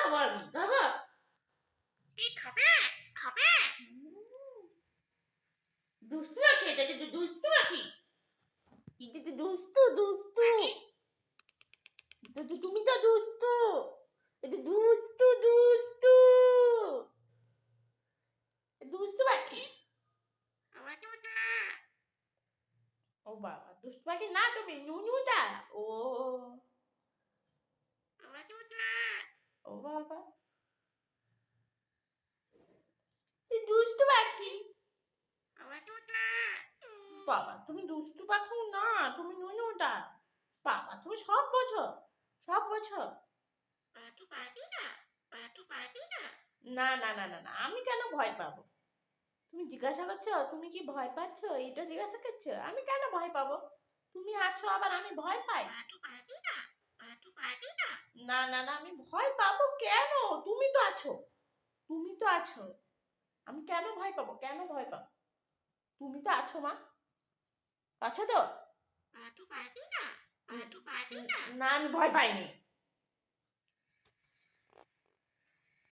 খাবো আমি, খাবো? কি খাবে? খাবে? দুষ্টু পাখি, এটা কিন্তু দুষ্টু পাখি। এটা তো দুষ্টু, দুষ্টু। পাখি? তুমি তো দুষ্টু। এটা দুষ্টু, দুষ্টু। দুষ্টু পাখি। আমাকে ওটা ও বাবা, দুষ্টু পাখি না তুমি, নুনুটা। ও আমাকে ওটা ও বাবা, তুই দুষ্টু পাখি। আমাকে ওটা বাবা, তুমি দুষ্টু পাখিও না, তুমি নুনুটা। বাবা, তুমি সব বোঝো, সব বোঝো। পাতু পাখি না, পাতু পাখি না। না না না না না, আমি কেন ভয় পাবো? তুমি জিজ্ঞাসা করছো তুমি কি ভয় পাচ্ছ, এটা জিজ্ঞাসা করছো? আমি কেন ভয় পাবো? তুমি আছো আবার আমি ভয় পাই? পাতু পাখি না, পাতু পাখি না। না না না, আমি ভয় পাবো কেন? তুমি তো আছো, তুমি তো আছো। আমি কেন ভয় পাবো, কেন ভয় পাবো? তুমি তো আছো মা, আছো তো? পাতু পাখি না, পাতু পাখি না। না, আমি ভয় পাইনি।